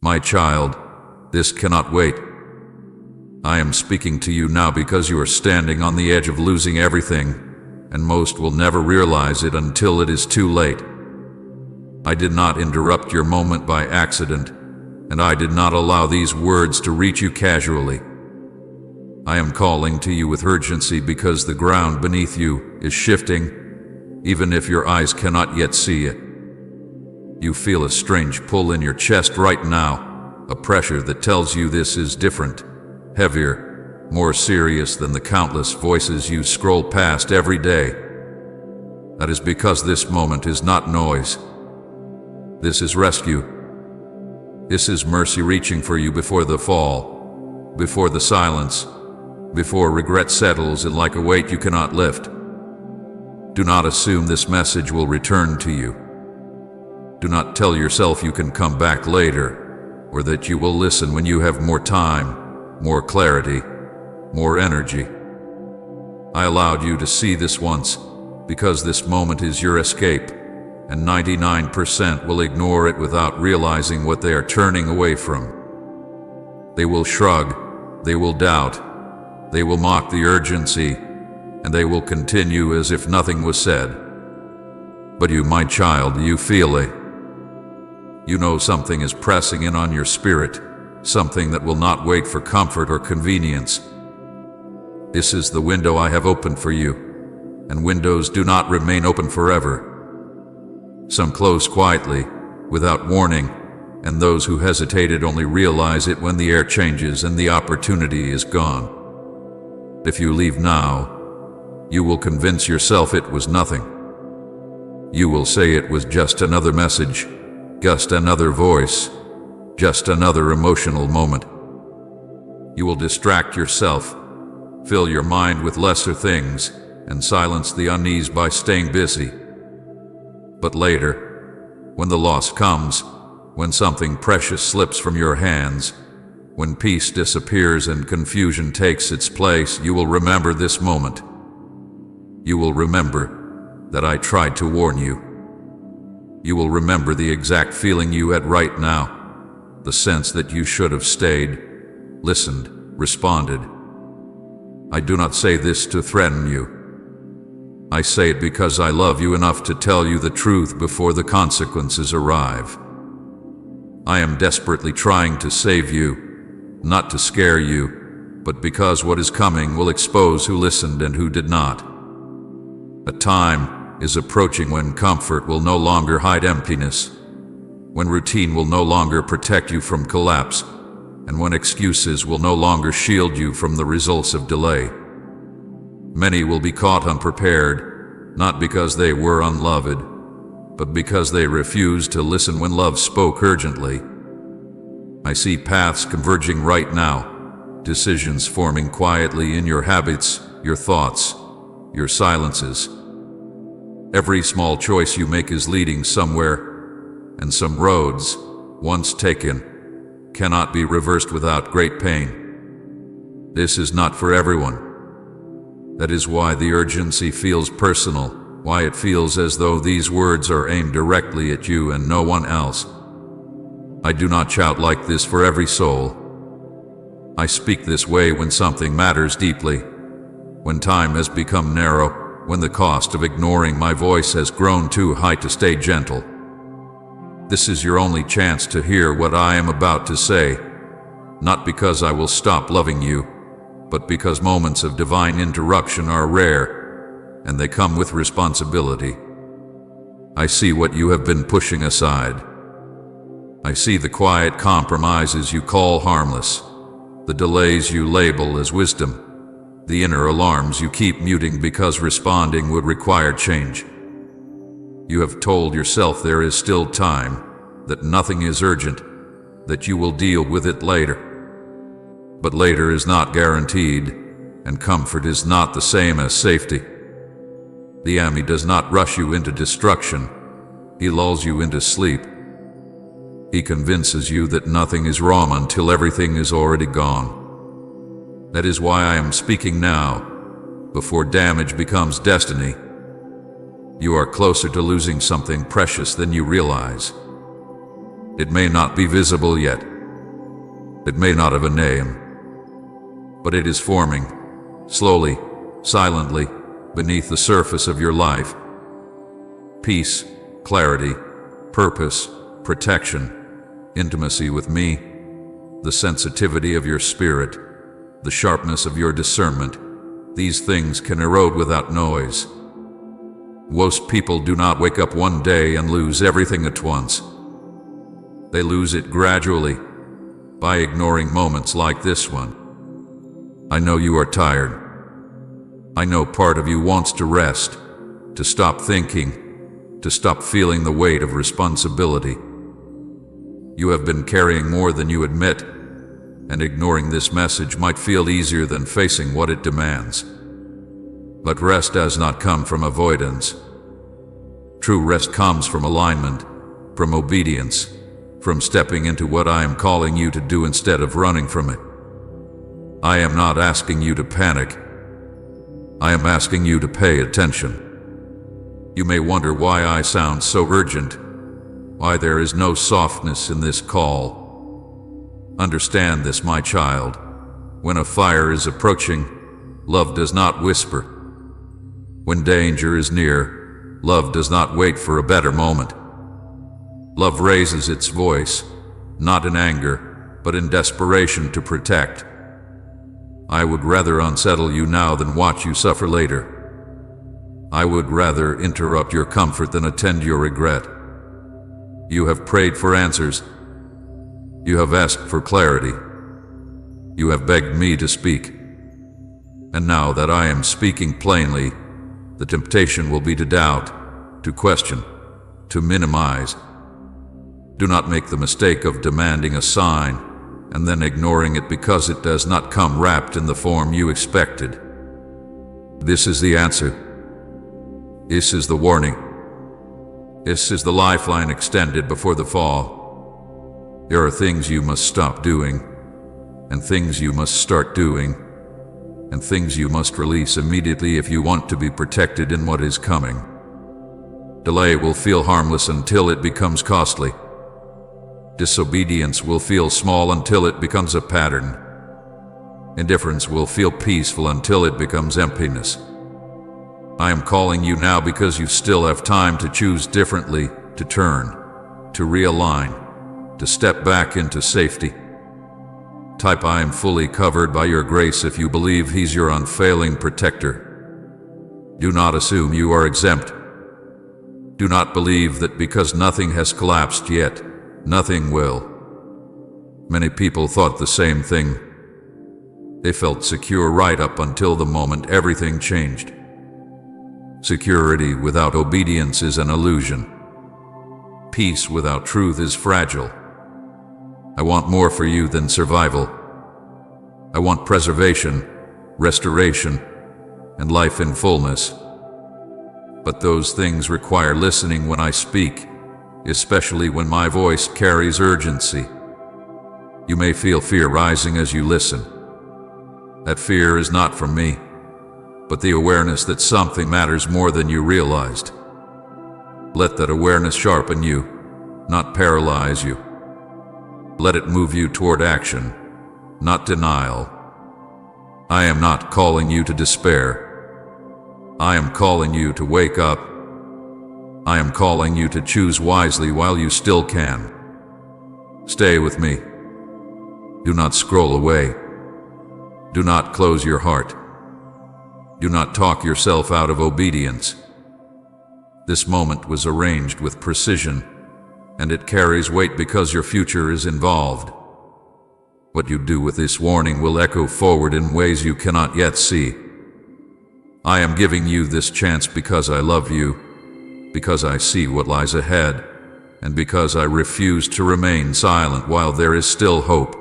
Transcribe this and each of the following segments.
My child, this cannot wait. I am speaking to you now because you are standing on the edge of losing everything, and most will never realize it until it is too late. I did not interrupt your moment by accident, and I did not allow these words to reach you casually. I am calling to you with urgency because the ground beneath you is shifting, even if your eyes cannot yet see it. You feel a strange pull in your chest right now, a pressure that tells you this is different, heavier, more serious than the countless voices you scroll past every day. That is because this moment is not noise. This is rescue. This is mercy reaching for you before the fall, before the silence, before regret settles in like a weight you cannot lift. Do not assume this message will return to you. Do not tell yourself you can come back later, or that you will listen when you have more time, more clarity, more energy. I allowed you to see this once, because this moment is your escape, and 99% will ignore it without realizing what they are turning away from. They will shrug, they will doubt, they will mock the urgency, and they will continue as if nothing was said. But you, my child, you feel it. You know something is pressing in on your spirit, something that will not wait for comfort or convenience. This is the window I have opened for you, and windows do not remain open forever. Some close quietly, without warning, and those who hesitated only realize it when the air changes and the opportunity is gone. If you leave now, you will convince yourself it was nothing. You will say it was just another message, just another voice, just another emotional moment. You will distract yourself, fill your mind with lesser things, and silence the unease by staying busy. But later, when the loss comes, when something precious slips from your hands, when peace disappears and confusion takes its place, you will remember this moment. You will remember that I tried to warn you. You will remember the exact feeling you had right now, the sense that you should have stayed, listened, responded. I do not say this to threaten you. I say it because I love you enough to tell you the truth before the consequences arrive. I am desperately trying to save you, not to scare you, but because what is coming will expose who listened and who did not. A time is approaching when comfort will no longer hide emptiness, when routine will no longer protect you from collapse, and when excuses will no longer shield you from the results of delay. Many will be caught unprepared, not because they were unloved, but because they refused to listen when love spoke urgently. I see paths converging right now, decisions forming quietly in your habits, your thoughts, your silences. Every small choice you make is leading somewhere, and some roads, once taken, cannot be reversed without great pain. This is not for everyone. That is why the urgency feels personal, why it feels as though these words are aimed directly at you and no one else. I do not shout like this for every soul. I speak this way when something matters deeply, when time has become narrow, when the cost of ignoring my voice has grown too high to stay gentle. This is your only chance to hear what I am about to say, not because I will stop loving you, but because moments of divine interruption are rare, and they come with responsibility. I see what you have been pushing aside. I see the quiet compromises you call harmless, the delays you label as wisdom, the inner alarms you keep muting because responding would require change. You have told yourself there is still time, that nothing is urgent, that you will deal with it later. But later is not guaranteed, and comfort is not the same as safety. The enemy does not rush you into destruction, he lulls you into sleep. He convinces you that nothing is wrong until everything is already gone. That is why I am speaking now, before damage becomes destiny. You are closer to losing something precious than you realize. It may not be visible yet, It may not have a name, but it is forming, slowly, silently, beneath the surface of your life. Peace, clarity, purpose, protection, intimacy with me, the sensitivity of your spirit, the sharpness of your discernment, these things can erode without noise. Most people do not wake up one day and lose everything at once. They lose it gradually, by ignoring moments like this one. I know you are tired. I know part of you wants to rest, to stop thinking, to stop feeling the weight of responsibility. You have been carrying more than you admit, and ignoring this message might feel easier than facing what it demands. But rest does not come from avoidance. True rest comes from alignment, from obedience, from stepping into what I am calling you to do instead of running from it. I am not asking you to panic. I am asking you to pay attention. You may wonder why I sound so urgent, why there is no softness in this call. Understand this, my child. When a fire is approaching, love does not whisper. When danger is near, love does not wait for a better moment. Love raises its voice, not in anger, but in desperation to protect. I would rather unsettle you now than watch you suffer later. I would rather interrupt your comfort than attend your regret. You have prayed for answers. You have asked for clarity. You have begged me to speak. And now that I am speaking plainly, the temptation will be to doubt, to question, to minimize. Do not make the mistake of demanding a sign and then ignoring it because it does not come wrapped in the form you expected. This is the answer. This is the warning. This is the lifeline extended before the fall. There are things you must stop doing, and things you must start doing, and things you must release immediately if you want to be protected in what is coming. Delay will feel harmless until it becomes costly. Disobedience will feel small until it becomes a pattern. Indifference will feel peaceful until it becomes emptiness. I am calling you now because you still have time to choose differently, to turn, to realign, to step back into safety. Type I am fully covered by your grace if you believe He's your unfailing protector. Do not assume you are exempt. Do not believe that because nothing has collapsed yet, nothing will. Many people thought the same thing. They felt secure right up until the moment everything changed. Security without obedience is an illusion. Peace without truth is fragile. I want more for you than survival. I want preservation, restoration, and life in fullness. But those things require listening when I speak, especially when my voice carries urgency. You may feel fear rising as you listen. That fear is not from me, but the awareness that something matters more than you realized. Let that awareness sharpen you, not paralyze you. Let it move you toward action, not denial. I am not calling you to despair. I am calling you to wake up. I am calling you to choose wisely while you still can. Stay with me. Do not scroll away. Do not close your heart. Do not talk yourself out of obedience. This moment was arranged with precision, and it carries weight because your future is involved. What you do with this warning will echo forward in ways you cannot yet see. I am giving you this chance because I love you, because I see what lies ahead, and because I refuse to remain silent while there is still hope.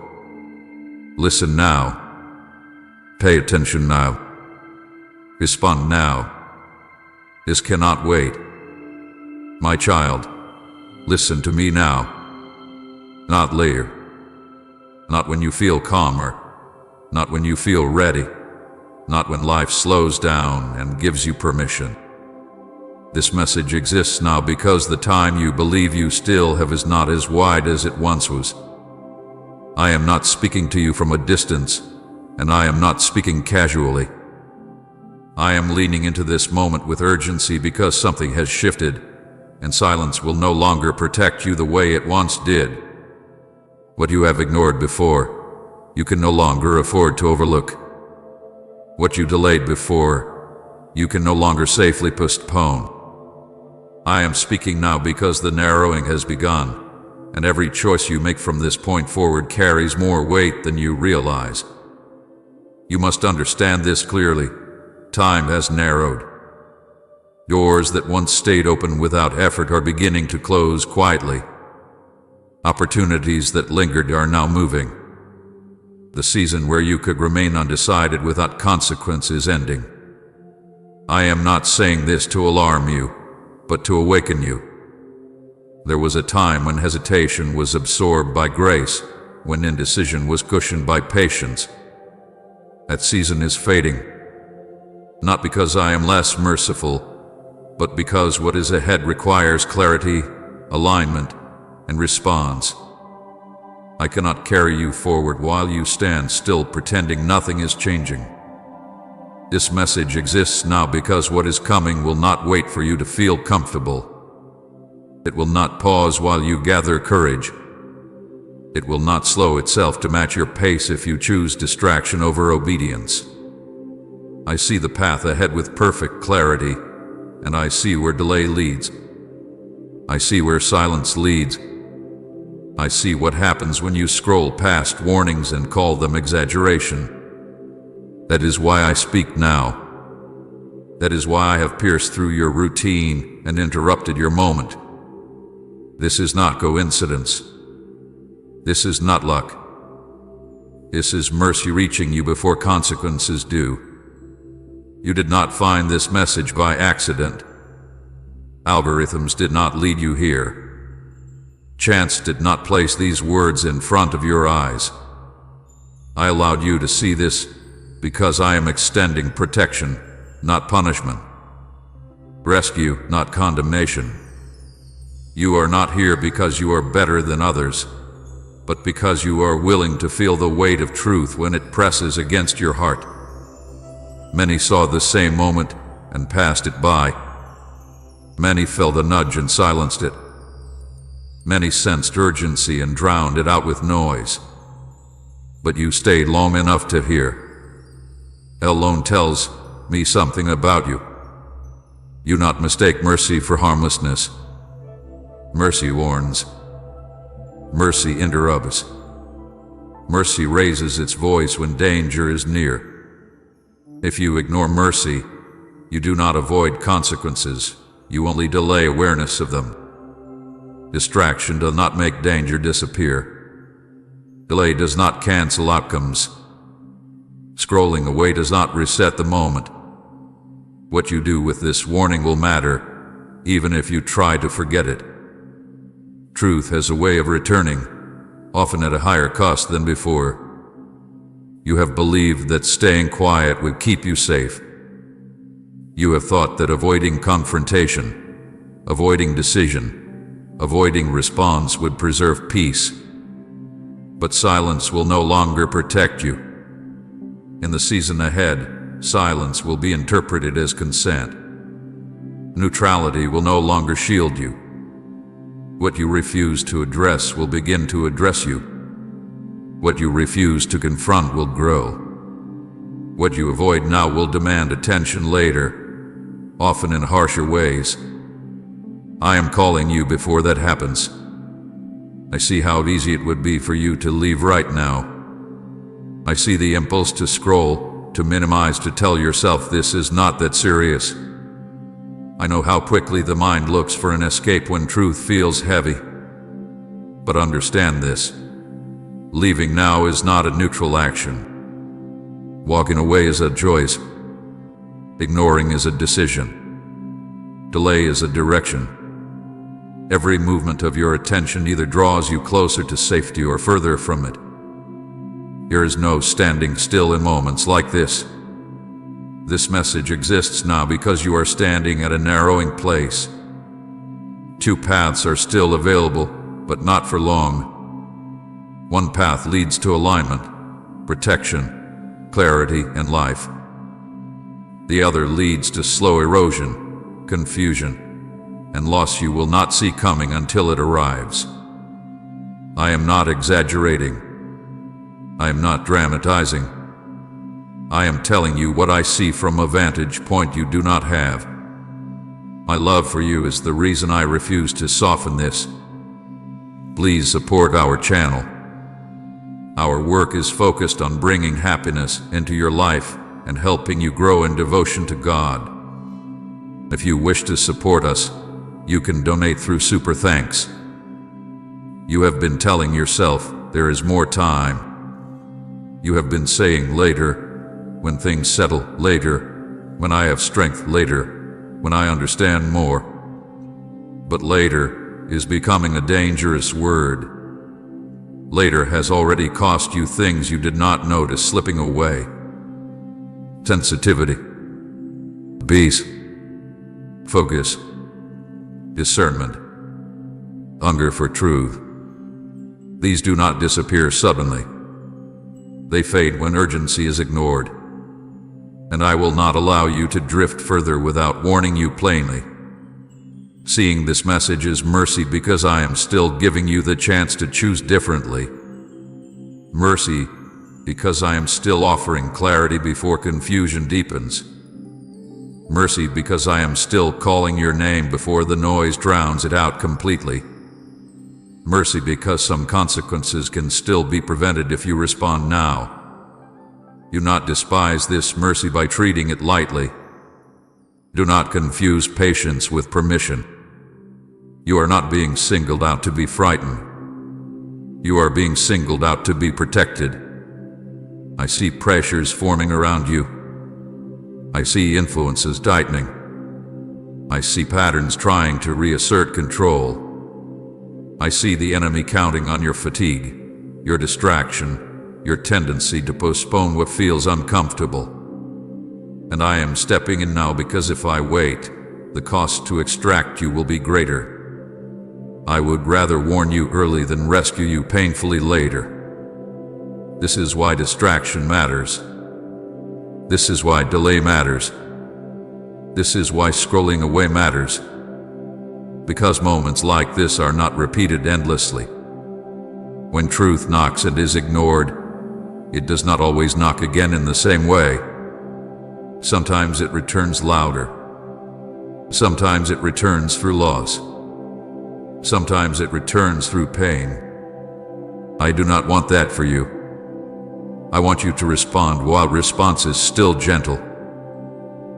Listen now. Pay attention now. Respond now. This cannot wait. My child, listen to me now. Not later. Not when you feel calmer. Not when you feel ready. Not when life slows down and gives you permission. This message exists now because the time you believe you still have is not as wide as it once was. I am not speaking to you from a distance, and I am not speaking casually. I am leaning into this moment with urgency because something has shifted, and silence will no longer protect you the way it once did. What you have ignored before, you can no longer afford to overlook. What you delayed before, you can no longer safely postpone. I am speaking now because the narrowing has begun, and every choice you make from this point forward carries more weight than you realize. You must understand this clearly. Time has narrowed. Doors that once stayed open without effort are beginning to close quietly. Opportunities that lingered are now moving. The season where you could remain undecided without consequence is ending. I am not saying this to alarm you, but to awaken you. There was a time when hesitation was absorbed by grace, when indecision was cushioned by patience. That season is fading. Not because I am less merciful, but because what is ahead requires clarity, alignment, and response. I cannot carry you forward while you stand still pretending nothing is changing. This message exists now because what is coming will not wait for you to feel comfortable. It will not pause while you gather courage. It will not slow itself to match your pace if you choose distraction over obedience. I see the path ahead with perfect clarity, and I see where delay leads. I see where silence leads. I see what happens when you scroll past warnings and call them exaggeration. That is why I speak now. That is why I have pierced through your routine and interrupted your moment. This is not coincidence. This is not luck. This is mercy reaching you before consequences do. You did not find this message by accident. Algorithms did not lead you here. Chance did not place these words in front of your eyes. I allowed you to see this because I am extending protection, not punishment. Rescue, not condemnation. You are not here because you are better than others, but because you are willing to feel the weight of truth when it presses against your heart. Many saw the same moment and passed it by. Many felt the nudge and silenced it. Many sensed urgency and drowned it out with noise. But you stayed long enough to hear. Alone tells me something about you. You not mistake mercy for harmlessness. Mercy warns. Mercy interrupts. Mercy raises its voice when danger is near. If you ignore mercy, you do not avoid consequences, you only delay awareness of them. Distraction does not make danger disappear. Delay does not cancel outcomes. Scrolling away does not reset the moment. What you do with this warning will matter, even if you try to forget it. Truth has a way of returning, often at a higher cost than before. You have believed that staying quiet would keep you safe. You have thought that avoiding confrontation, avoiding decision, avoiding response would preserve peace. But silence will no longer protect you. In the season ahead, silence will be interpreted as consent. Neutrality will no longer shield you. What you refuse to address will begin to address you. What you refuse to confront will grow. What you avoid now will demand attention later, often in harsher ways. I am calling you before that happens. I see how easy it would be for you to leave right now. I see the impulse to scroll, to minimize, to tell yourself this is not that serious. I know how quickly the mind looks for an escape when truth feels heavy. But understand this. Leaving now is not a neutral action. Walking away is a choice. Ignoring is a decision. Delay is a direction. Every movement of your attention either draws you closer to safety or further from it. There is no standing still in moments like this. This message exists now because you are standing at a narrowing place. Two paths are still available, but not for long. One path leads to alignment, protection, clarity, and life. The other leads to slow erosion, confusion, and loss you will not see coming until it arrives. I am not exaggerating. I am not dramatizing. I am telling you what I see from a vantage point you do not have. My love for you is the reason I refuse to soften this. Please support our channel. Our work is focused on bringing happiness into your life and helping you grow in devotion to God. If you wish to support us, you can donate through Super Thanks. You have been telling yourself there is more time. You have been saying later, when things settle, later, when I have strength, later, when I understand more. But later is becoming a dangerous word. Later has already cost you things you did not notice slipping away. Sensitivity, peace, focus, discernment, hunger for truth. These do not disappear suddenly. They fade when urgency is ignored. And I will not allow you to drift further without warning you plainly. Seeing this message is mercy because I am still giving you the chance to choose differently. Mercy because I am still offering clarity before confusion deepens. Mercy because I am still calling your name before the noise drowns it out completely. Mercy because some consequences can still be prevented if you respond now. Do not despise this mercy by treating it lightly. Do not confuse patience with permission. You are not being singled out to be frightened. You are being singled out to be protected. I see pressures forming around you. I see influences tightening. I see patterns trying to reassert control. I see the enemy counting on your fatigue, your distraction, your tendency to postpone what feels uncomfortable. And I am stepping in now because if I wait, the cost to extract you will be greater. I would rather warn you early than rescue you painfully later. This is why distraction matters. This is why delay matters. This is why scrolling away matters. Because moments like this are not repeated endlessly. When truth knocks and is ignored, it does not always knock again in the same way. Sometimes it returns louder. Sometimes it returns through loss. Sometimes it returns through pain. I do not want that for you. I want you to respond while response is still gentle.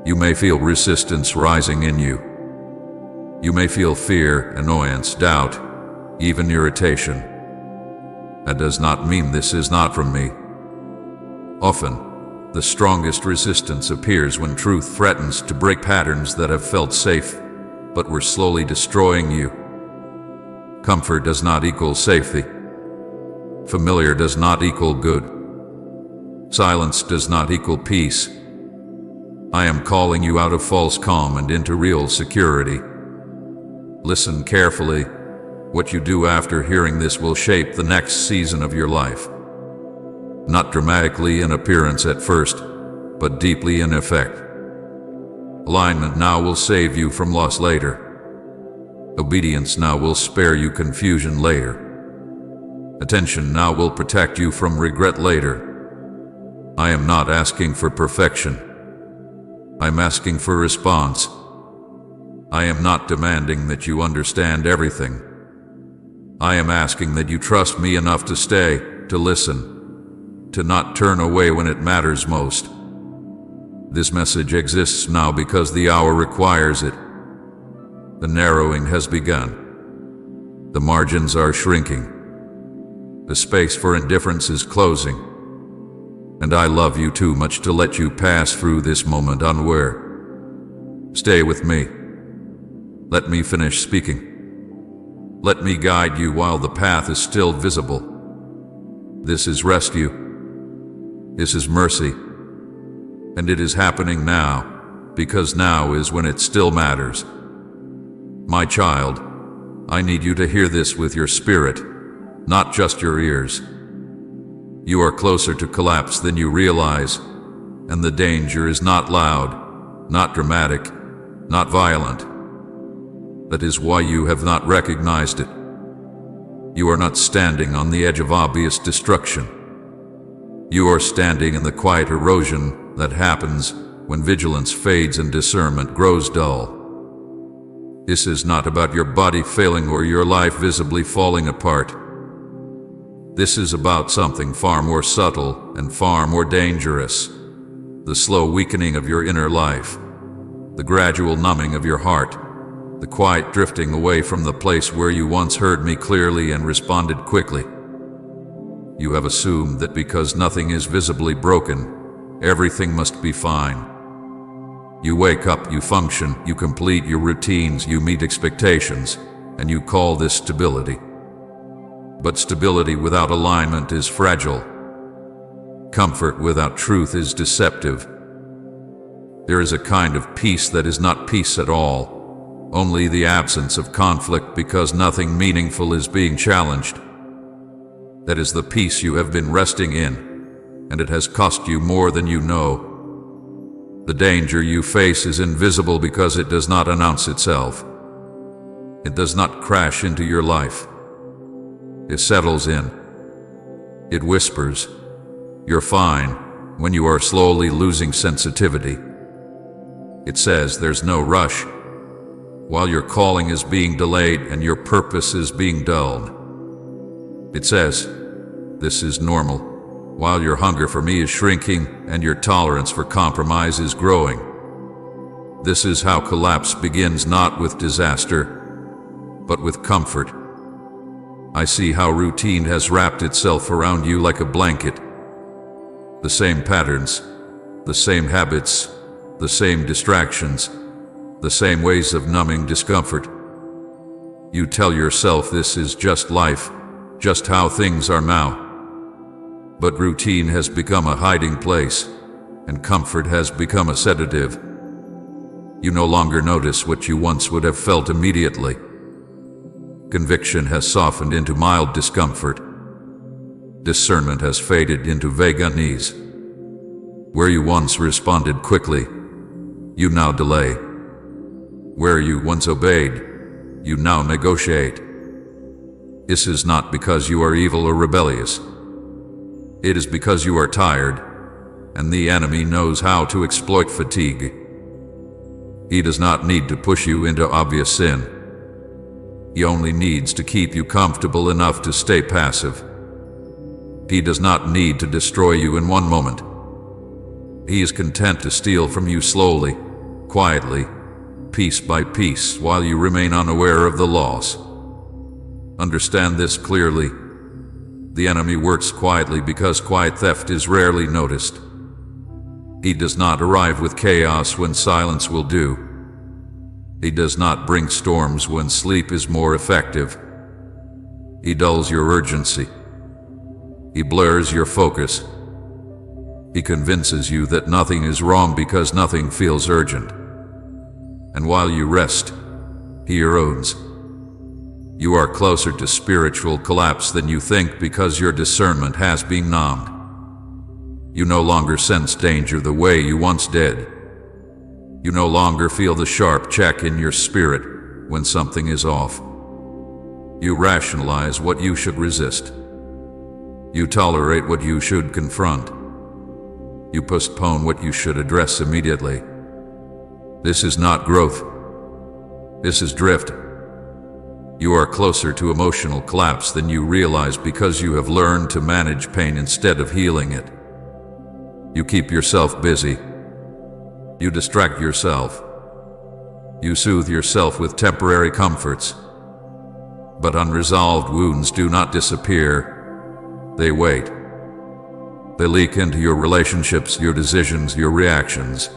You may feel resistance rising in you. You may feel fear, annoyance, doubt, even irritation. That does not mean this is not from me. Often, the strongest resistance appears when truth threatens to break patterns that have felt safe, but were slowly destroying you. Comfort does not equal safety. Familiar does not equal good. Silence does not equal peace. I am calling you out of false calm and into real security. Listen carefully. What you do after hearing this will shape the next season of your life. Not dramatically in appearance at first, but deeply in effect. Alignment now will save you from loss later. Obedience now will spare you confusion later. Attention now will protect you from regret later. I am not asking for perfection. I'm asking for response. I am not demanding that you understand everything. I am asking that you trust me enough to stay, to listen, to not turn away when it matters most. This message exists now because the hour requires it. The narrowing has begun. The margins are shrinking. The space for indifference is closing. And I love you too much to let you pass through this moment unaware. Stay with me. Let me finish speaking. Let me guide you while the path is still visible. This is rescue. This is mercy. And it is happening now, because now is when it still matters. My child, I need you to hear this with your spirit, not just your ears. You are closer to collapse than you realize, and the danger is not loud, not dramatic, not violent. That is why you have not recognized it. You are not standing on the edge of obvious destruction. You are standing in the quiet erosion that happens when vigilance fades and discernment grows dull. This is not about your body failing or your life visibly falling apart. This is about something far more subtle and far more dangerous. The slow weakening of your inner life, the gradual numbing of your heart, the quiet drifting away from the place where you once heard me clearly and responded quickly. You have assumed that because nothing is visibly broken, everything must be fine. You wake up, you function, you complete your routines, you meet expectations, and you call this stability. But stability without alignment is fragile. Comfort without truth is deceptive. There is a kind of peace that is not peace at all, only the absence of conflict because nothing meaningful is being challenged. That is the peace you have been resting in, and it has cost you more than you know. The danger you face is invisible because it does not announce itself. It does not crash into your life. It settles in. It whispers, "You're fine," when you are slowly losing sensitivity. It says there's no rush, while your calling is being delayed and your purpose is being dulled. It says, "This is normal," while your hunger for me is shrinking and your tolerance for compromise is growing. This is how collapse begins, not with disaster, but with comfort. I see how routine has wrapped itself around you like a blanket. The same patterns, the same habits, the same distractions, the same ways of numbing discomfort. You tell yourself this is just life, just how things are now. But routine has become a hiding place, and comfort has become a sedative. You no longer notice what you once would have felt immediately. Conviction has softened into mild discomfort. Discernment has faded into vague unease. Where you once responded quickly, you now delay. Where you once obeyed, you now negotiate. This is not because you are evil or rebellious. It is because you are tired, and the enemy knows how to exploit fatigue. He does not need to push you into obvious sin. He only needs to keep you comfortable enough to stay passive. He does not need to destroy you in one moment. He is content to steal from you slowly, quietly, piece by piece, while you remain unaware of the loss. Understand this clearly. The enemy works quietly because quiet theft is rarely noticed. He does not arrive with chaos when silence will do. He does not bring storms when sleep is more effective. He dulls your urgency. He blurs your focus. He convinces you that nothing is wrong because nothing feels urgent. And while you rest, he erodes. You are closer to spiritual collapse than you think because your discernment has been numbed. You no longer sense danger the way you once did. You no longer feel the sharp check in your spirit when something is off. You rationalize what you should resist. You tolerate what you should confront. You postpone what you should address immediately. This is not growth. This is drift. You are closer to emotional collapse than you realize because you have learned to manage pain instead of healing it. You keep yourself busy. You distract yourself. You soothe yourself with temporary comforts. But unresolved wounds do not disappear. They wait. They leak into your relationships, your decisions, your reactions.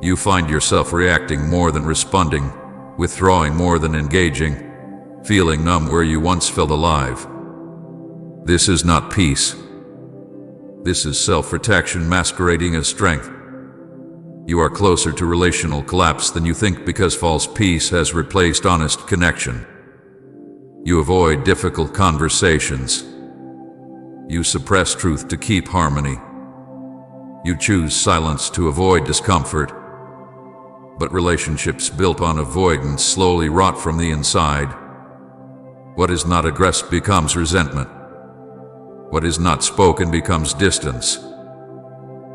You find yourself reacting more than responding, withdrawing more than engaging, feeling numb where you once felt alive. This is not peace. This is self-protection masquerading as strength. You are closer to relational collapse than you think because false peace has replaced honest connection. You avoid difficult conversations. You suppress truth to keep harmony. You choose silence to avoid discomfort. But relationships built on avoidance slowly rot from the inside. What is not addressed becomes resentment. What is not spoken becomes distance.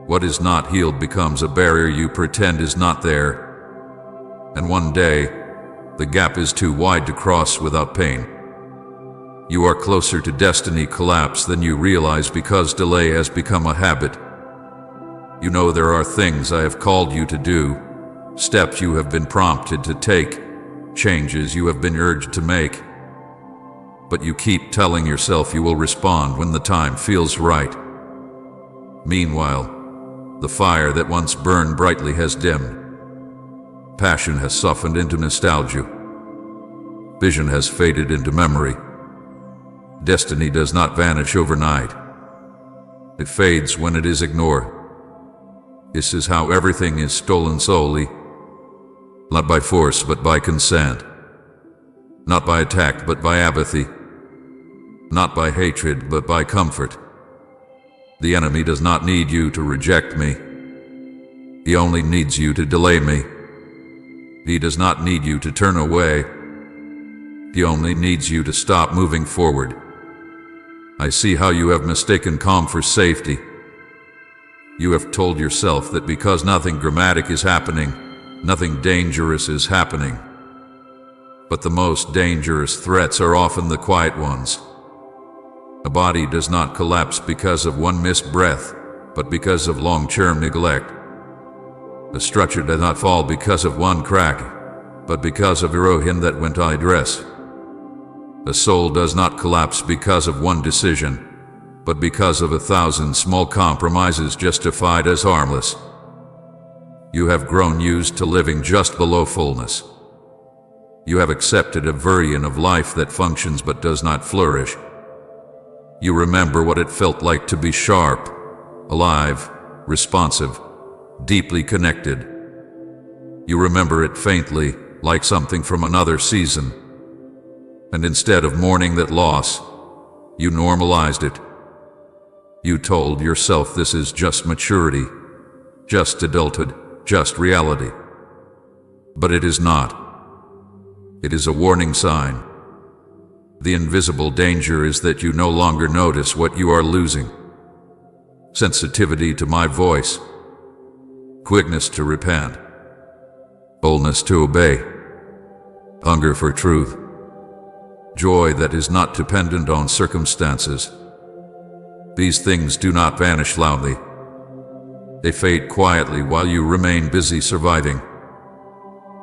What is not healed becomes a barrier you pretend is not there. And one day, the gap is too wide to cross without pain. You are closer to destiny collapse than you realize because delay has become a habit. You know there are things I have called you to do, steps you have been prompted to take, changes you have been urged to make. But you keep telling yourself you will respond when the time feels right. Meanwhile, the fire that once burned brightly has dimmed. Passion has softened into nostalgia. Vision has faded into memory. Destiny does not vanish overnight. It fades when it is ignored. This is how everything is stolen solely, not by force but by consent. Not by attack but by apathy. Not by hatred but by comfort. The enemy does not need you to reject me. He only needs you to delay me. He does not need you to turn away. He only needs you to stop moving forward. I see how you have mistaken calm for safety. You have told yourself that because nothing dramatic is happening, nothing dangerous is happening. But the most dangerous threats are often the quiet ones. A body does not collapse because of one missed breath, but because of long-term neglect. A structure does not fall because of one crack, but because of erosion that went unaddressed. A soul does not collapse because of one decision, but because of 1,000 small compromises justified as harmless. You have grown used to living just below fullness. You have accepted a version of life that functions but does not flourish. You remember what it felt like to be sharp, alive, responsive, deeply connected. You remember it faintly, like something from another season. And instead of mourning that loss, you normalized it. You told yourself this is just maturity, just adulthood, just reality. But it is not. It is a warning sign. The invisible danger is that you no longer notice what you are losing. Sensitivity to my voice, quickness to repent, boldness to obey, hunger for truth, joy that is not dependent on circumstances. These things do not vanish loudly. They fade quietly while you remain busy surviving.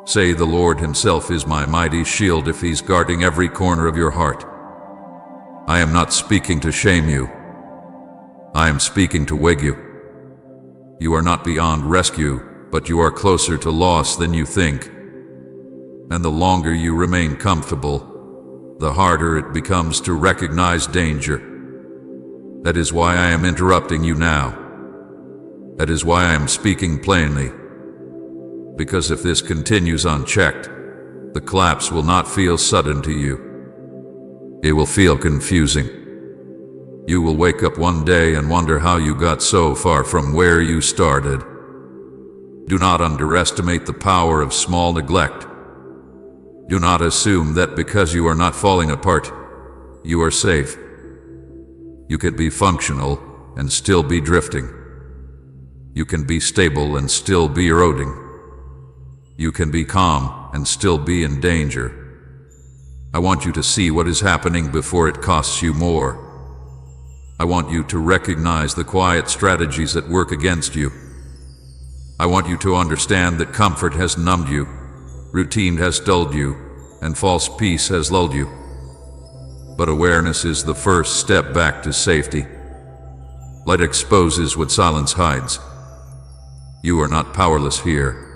Say the Lord himself is my mighty shield if he's guarding every corner of your heart. I am not speaking to shame you. I am speaking to wake you. You are not beyond rescue, but you are closer to loss than you think. And the longer you remain comfortable, the harder it becomes to recognize danger. That is why I am interrupting you now. That is why I am speaking plainly. Because if this continues unchecked, the collapse will not feel sudden to you. It will feel confusing. You will wake up one day and wonder how you got so far from where you started. Do not underestimate the power of small neglect. Do not assume that because you are not falling apart, you are safe. You can be functional and still be drifting. You can be stable and still be eroding. You can be calm and still be in danger. I want you to see what is happening before it costs you more. I want you to recognize the quiet strategies that work against you. I want you to understand that comfort has numbed you, routine has dulled you, and false peace has lulled you. But awareness is the first step back to safety. Light exposes what silence hides. You are not powerless here.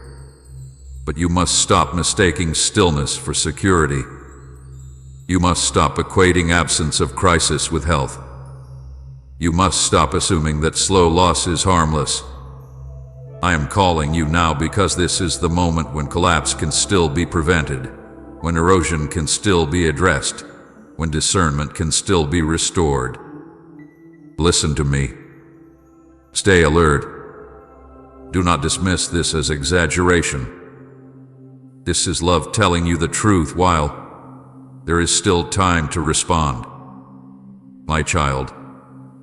But you must stop mistaking stillness for security. You must stop equating absence of crisis with health. You must stop assuming that slow loss is harmless. I am calling you now because this is the moment when collapse can still be prevented, when erosion can still be addressed, when discernment can still be restored. Listen to me. Stay alert. Do not dismiss this as exaggeration. This is love telling you the truth while there is still time to respond. My child,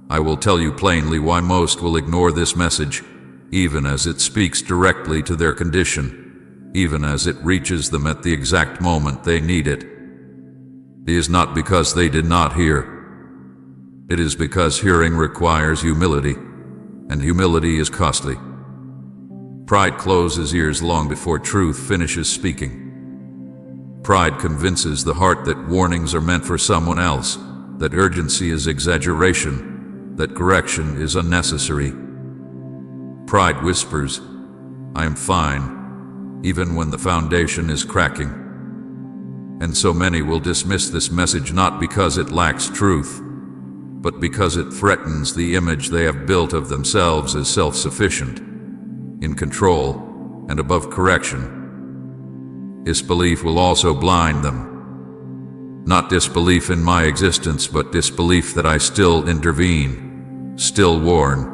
I will tell you plainly why most will ignore this message, even as it speaks directly to their condition, even as it reaches them at the exact moment they need it. It is not because they did not hear. It is because hearing requires humility, and humility is costly. Pride closes ears long before truth finishes speaking. Pride convinces the heart that warnings are meant for someone else, that urgency is exaggeration, that correction is unnecessary. Pride whispers, "I am fine," even when the foundation is cracking. And so many will dismiss this message not because it lacks truth, but because it threatens the image they have built of themselves as self-sufficient, in control, and above correction. Disbelief will also blind them. Not disbelief in my existence, but disbelief that I still intervene, still warn,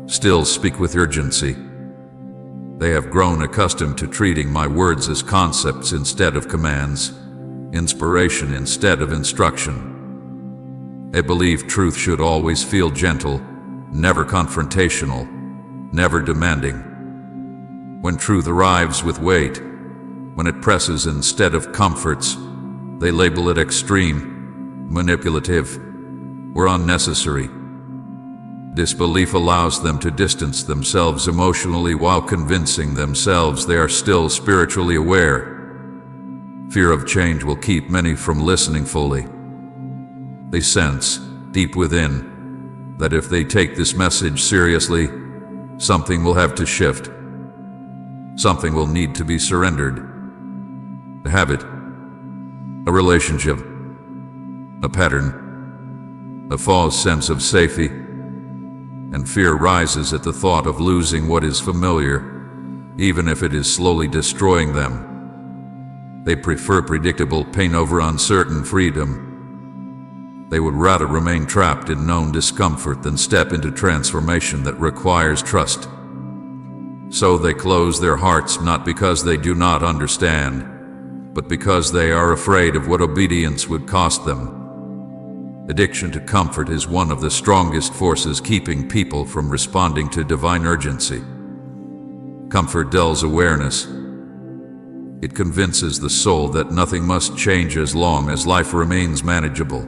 still speak with urgency. They have grown accustomed to treating my words as concepts instead of commands, inspiration instead of instruction. They believe truth should always feel gentle, never confrontational, never demanding. When truth arrives with weight, when it presses instead of comforts, they label it extreme, manipulative, or unnecessary. Disbelief allows them to distance themselves emotionally while convincing themselves they are still spiritually aware. Fear of change will keep many from listening fully. They sense, deep within, that if they take this message seriously, something will have to shift. Something will need to be surrendered. A habit, a relationship, a pattern, a false sense of safety, and fear rises at the thought of losing what is familiar, even if it is slowly destroying them. They prefer predictable pain over uncertain freedom. They would rather remain trapped in known discomfort than step into transformation that requires trust. So they close their hearts not because they do not understand, but because they are afraid of what obedience would cost them. Addiction to comfort is one of the strongest forces keeping people from responding to divine urgency. Comfort dulls awareness. It convinces the soul that nothing must change as long as life remains manageable.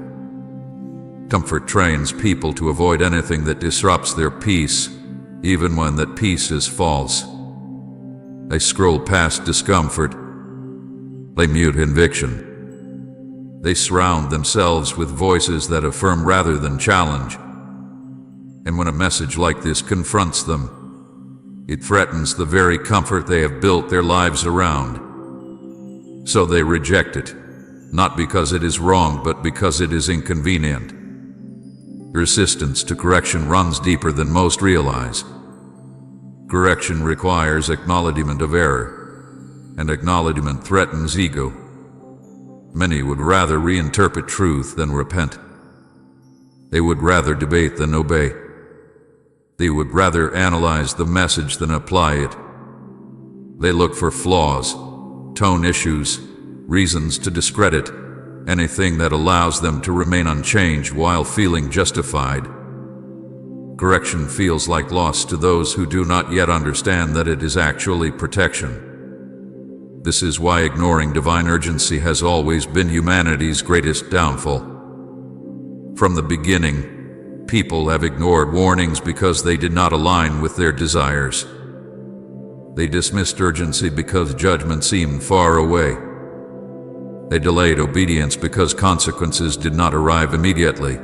Comfort trains people to avoid anything that disrupts their peace, even when that peace is false. They scroll past discomfort. They mute conviction. They surround themselves with voices that affirm rather than challenge. And when a message like this confronts them, it threatens the very comfort they have built their lives around. So they reject it, not because it is wrong, but because it is inconvenient. Resistance to correction runs deeper than most realize. Correction requires acknowledgement of error, and acknowledgement threatens ego. Many would rather reinterpret truth than repent. They would rather debate than obey. They would rather analyze the message than apply it. They look for flaws, tone issues, reasons to discredit, anything that allows them to remain unchanged while feeling justified. Correction feels like loss to those who do not yet understand that it is actually protection. This is why ignoring divine urgency has always been humanity's greatest downfall. From the beginning, people have ignored warnings because they did not align with their desires. They dismissed urgency because judgment seemed far away. They delayed obedience because consequences did not arrive immediately.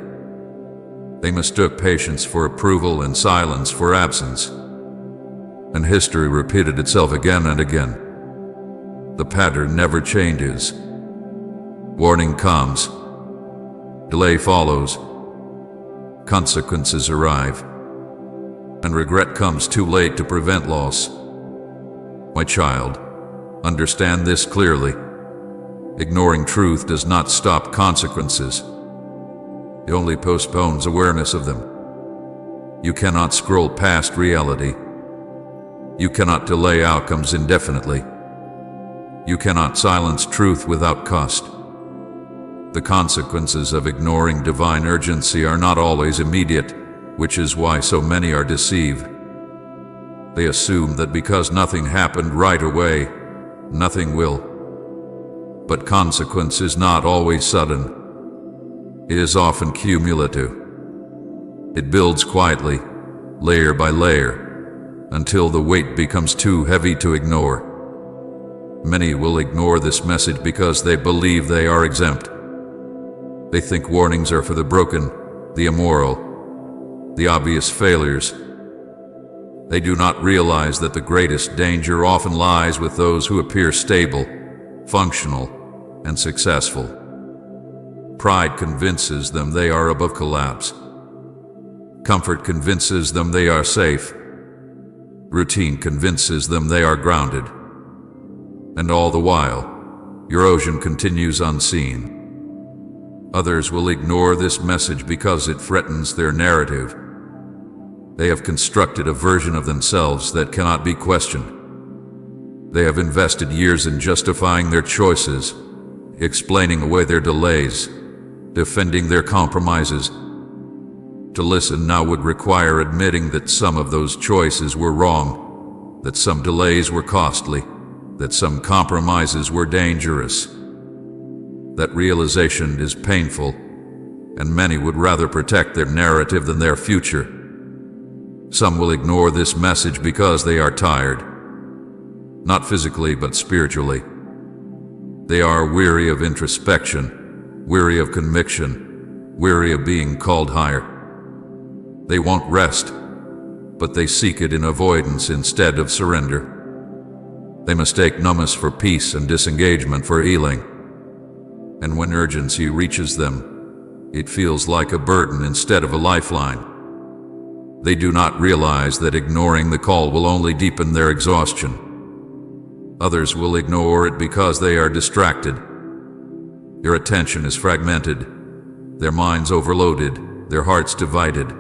They mistook patience for approval and silence for absence. And history repeated itself again and again. The pattern never changes. Warning comes. Delay follows. Consequences arrive. And regret comes too late to prevent loss. My child, understand this clearly. Ignoring truth does not stop consequences. It only postpones awareness of them. You cannot scroll past reality. You cannot delay outcomes indefinitely. You cannot silence truth without cost. The consequences of ignoring divine urgency are not always immediate, which is why so many are deceived. They assume that because nothing happened right away, nothing will. But consequence is not always sudden. It is often cumulative. It builds quietly, layer by layer, until the weight becomes too heavy to ignore. Many will ignore this message because they believe they are exempt. They think warnings are for the broken, the immoral, the obvious failures. They do not realize that the greatest danger often lies with those who appear stable, functional, and successful. Pride convinces them they are above collapse. Comfort convinces them they are safe. Routine convinces them they are grounded. And all the while, erosion continues unseen. Others will ignore this message because it threatens their narrative. They have constructed a version of themselves that cannot be questioned. They have invested years in justifying their choices, explaining away their delays, defending their compromises. To listen now would require admitting that some of those choices were wrong, that some delays were costly, that some compromises were dangerous. That realization is painful, and many would rather protect their narrative than their future. Some will ignore this message because they are tired, not physically but spiritually. They are weary of introspection, weary of conviction, weary of being called higher. They won't rest, but they seek it in avoidance instead of surrender. They mistake numbness for peace and disengagement for healing. And when urgency reaches them, it feels like a burden instead of a lifeline. They do not realize that ignoring the call will only deepen their exhaustion. Others will ignore it because they are distracted. Their attention is fragmented, their minds overloaded, their hearts divided.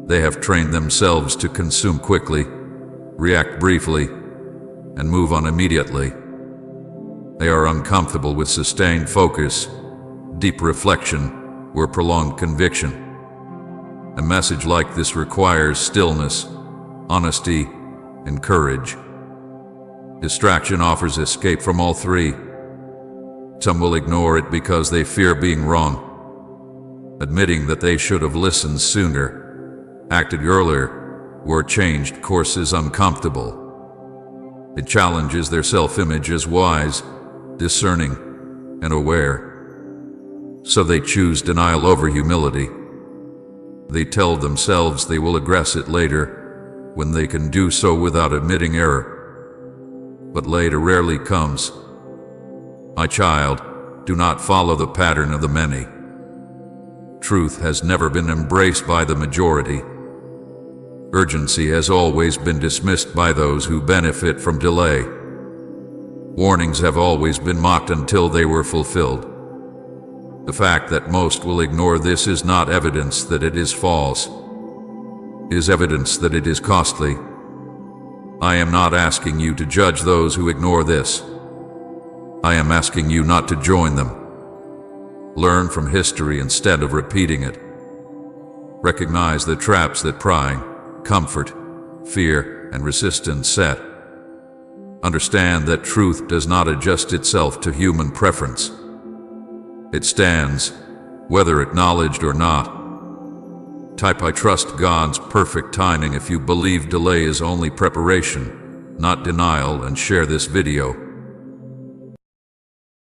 They have trained themselves to consume quickly, react briefly, and move on immediately. They are uncomfortable with sustained focus, deep reflection, or prolonged conviction. A message like this requires stillness, honesty, and courage. Distraction offers escape from all three. Some will ignore it because they fear being wrong, admitting that they should have listened sooner, acted earlier, or changed course is uncomfortable. It challenges their self-image as wise, discerning, and aware. So they choose denial over humility. They tell themselves they will address it later, when they can do so without admitting error. But later rarely comes. My child, do not follow the pattern of the many. Truth has never been embraced by the majority. Urgency has always been dismissed by those who benefit from delay. Warnings have always been mocked until they were fulfilled. The fact that most will ignore this is not evidence that it is false. It is evidence that it is costly. I am not asking you to judge those who ignore this. I am asking you not to join them. Learn from history instead of repeating it. Recognize the traps that pride, comfort, fear, and resistance set. Understand that truth does not adjust itself to human preference. It stands, whether acknowledged or not. Type "I trust God's perfect timing" if you believe delay is only preparation, not denial, and share this video.